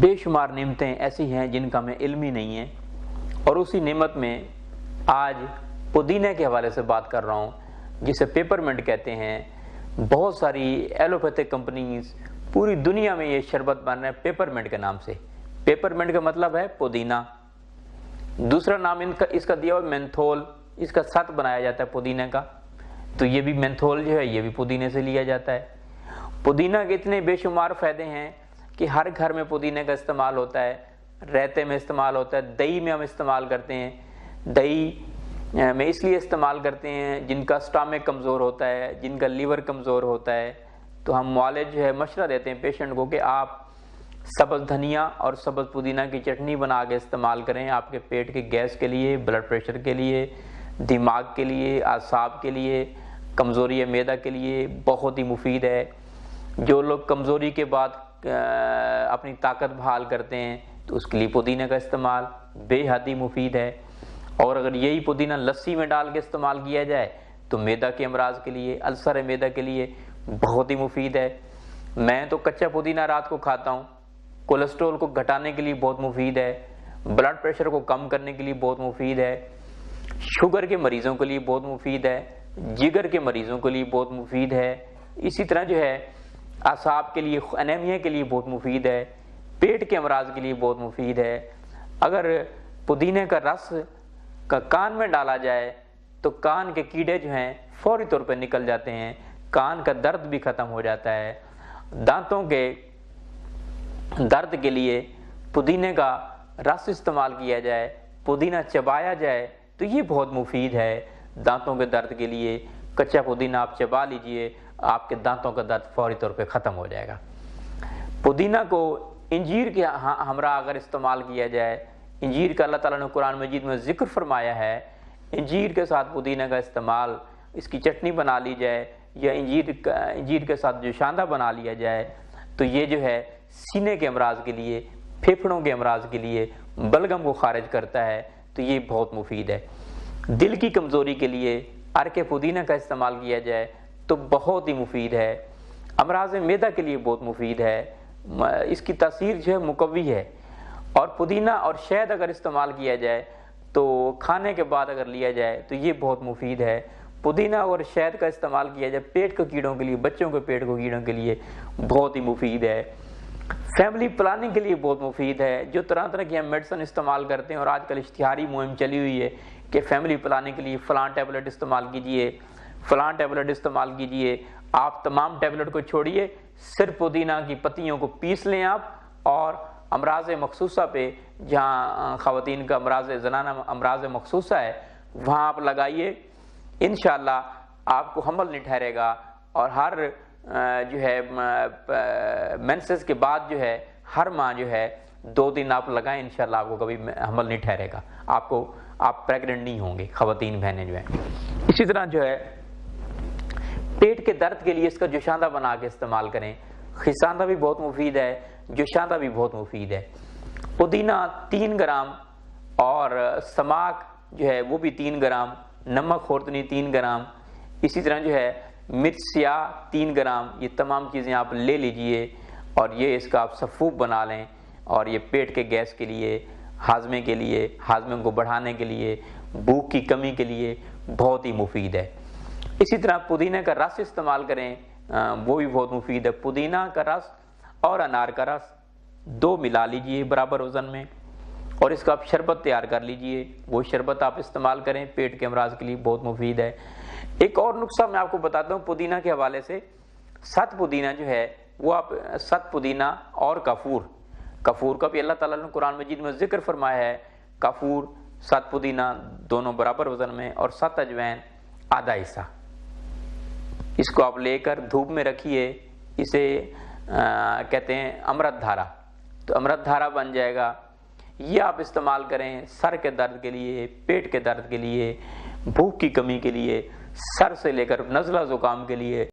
بے شمار نعمتیں ایسی ہیں جن کا ہمیں علم ہی نہیں ہے، اور اسی نعمت میں آج پودینے کے حوالے سے بات کر رہا ہوں، جسے پیپر منٹ کہتے ہیں۔ بہت ساری ایلوپیتھک کمپنیز پوری دنیا میں یہ شربت بن رہے ہیں پیپر منٹ کے نام سے۔ پیپر منٹ کا مطلب ہے پودینہ۔ دوسرا نام اس کا دیا ہوا مینتھول، اس کا ست بنایا جاتا ہے پودینے کا، تو یہ بھی مینتھول جو ہے یہ بھی پودینے سے لیا جاتا ہے۔ پودینہ کے اتنے بے شمار فائدے ہیں کہ ہر گھر میں پودینے کا استعمال ہوتا ہے، رائتے میں استعمال ہوتا ہے، دہی میں ہم استعمال کرتے ہیں۔ دہی میں اس لیے استعمال کرتے ہیں جن کا سٹامک کمزور ہوتا ہے، جن کا لیور کمزور ہوتا ہے، تو ہم معالج جو ہے مشورہ دیتے ہیں پیشنٹ کو کہ آپ سبز دھنیا اور سبز پودینہ کی چٹنی بنا کے استعمال کریں، آپ کے پیٹ کے گیس کے لیے، بلڈ پریشر کے لیے، دماغ کے لیے، اعصاب کے لیے، کمزوری معدہ کے لیے بہت ہی مفید ہے۔ جو لوگ کمزوری کے بعد اپنی طاقت بحال کرتے ہیں تو اس کے لیے پودینہ کا استعمال بے حد ہی مفید ہے، اور اگر یہی پودینہ لسی میں ڈال کے استعمال کیا جائے تو معدہ کے امراض کے لیے، السر معدہ کے لیے بہت ہی مفید ہے۔ میں تو کچا پودینہ رات کو کھاتا ہوں، کولیسٹرول کو گھٹانے کے لیے بہت مفید ہے، بلڈ پریشر کو کم کرنے کے لیے بہت مفید ہے، شوگر کے مریضوں کے لیے بہت مفید ہے، جگر کے مریضوں کے لیے بہت مفید ہے، اسی طرح جو ہے اعصاب کے لیے، انیمیا کے لیے بہت مفید ہے، پیٹ کے امراض کے لیے بہت مفید ہے۔ اگر پودینے کا رس کا کان میں ڈالا جائے تو کان کے کیڑے جو ہیں فوری طور پہ نکل جاتے ہیں، کان کا درد بھی ختم ہو جاتا ہے۔ دانتوں کے درد کے لیے پودینے کا رس استعمال کیا جائے، پودینہ چبایا جائے تو یہ بہت مفید ہے دانتوں کے درد کے لیے۔ کچا پودینہ آپ چبا لیجئے، آپ کے دانتوں کا درد فوری طور پہ ختم ہو جائے گا۔ پودینہ کو انجیر کے ہمراہ اگر استعمال کیا جائے، انجیر کا اللہ تعالیٰ نے قرآن مجید میں ذکر فرمایا ہے، انجیر کے ساتھ پودینہ کا استعمال، اس کی چٹنی بنا لی جائے یا انجیر کے ساتھ جوشاندہ بنا لیا جائے تو یہ جو ہے سینے کے امراض کے لیے، پھیپھڑوں کے امراض کے لیے، بلغم کو خارج کرتا ہے تو یہ بہت مفید ہے۔ دل کی کمزوری کے لیے عرق پودینہ کا استعمال کیا جائے تو بہت ہی مفید ہے۔ امراض معدہ کے لیے بہت مفید ہے، اس کی تاثیر جو ہے مقوی ہے۔ اور پودینہ اور شہد اگر استعمال کیا جائے تو کھانے کے بعد اگر لیا جائے تو یہ بہت مفید ہے۔ پودینہ اور شہد کا استعمال کیا جائے پیٹ کے کیڑوں کے لیے، بچوں کے پیٹ کے کیڑوں کے لیے بہت ہی مفید ہے۔ فیملی پلاننگ کے لیے بہت مفید ہے۔ جو طرح طرح کی ہم میڈیسن استعمال کرتے ہیں، اور آج کل اشتہاری مہم چلی ہوئی ہے کہ فیملی پلاننگ کے لیے فلاں ٹیبلٹ استعمال کیجئے، فلاں ٹیبلٹ استعمال کیجئے۔ آپ تمام ٹیبلٹ کو چھوڑیے، صرف پودینہ کی پتیوں کو پیس لیں آپ، اور امراض مخصوصہ پہ، جہاں خواتین کا زنانہ امراض مخصوصہ ہے وہاں آپ لگائیے، انشاءاللہ آپ کو حمل نہیں ٹھہرے گا، اور ہر جو ہے مینسز کے بعد جو ہے ہر ماہ جو ہے 2 دن آپ لگائیں، انشاءاللہ آپ کو کبھی حمل نہیں ٹھہرے گا، آپ پریگننٹ نہیں ہوں گے، خواتین بہنیں جو ہیں۔ اسی طرح جو ہے پیٹ کے درد کے لیے اس کا جوشاندہ بنا کے استعمال کریں، خساندہ بھی بہت مفید ہے، جوشاندہ بھی بہت مفید ہے۔ پودینہ 3 گرام اور سماک جو ہے وہ بھی 3 گرام، نمک خوردنی 3 گرام، اسی طرح جو ہے مرچ سیاہ 3 گرام، یہ تمام چیزیں آپ لے لیجئے، اور یہ اس کا آپ سفوف بنا لیں، اور یہ پیٹ کے گیس کے لیے، ہاضمے کے لیے، ہاضمے کو بڑھانے کے لیے، بھوک کی کمی کے لیے بہت ہی مفید ہے۔ اسی طرح پودینہ کا رس استعمال کریں، وہ بھی بہت مفید ہے۔ پودینہ کا رس اور انار کا رس 2 ملا لیجئے برابر وزن میں، اور اس کا آپ شربت تیار کر لیجئے، وہ شربت آپ استعمال کریں، پیٹ کے امراض کے لیے بہت مفید ہے۔ ایک اور نسخہ میں آپ کو بتاتا ہوں پودینہ کے حوالے سے۔ ست پودینہ جو ہے وہ آپ ست پودینہ اور کافور کا بھی اللہ تعالیٰ نے قرآن مجید میں ذکر فرمایا ہے، کافور، ست پودینہ دونوں برابر وزن میں، اور 7 اجوین آدھا حصہ، اس کو آپ لے کر دھوپ میں رکھیے، اسے کہتے ہیں امرت دھارا، تو امرت دھارا بن جائے گا۔ یہ آپ استعمال کریں سر کے درد کے لیے، پیٹ کے درد کے لیے، بھوک کی کمی کے لیے، سر سے لے کر نزلہ زکام کے لیے،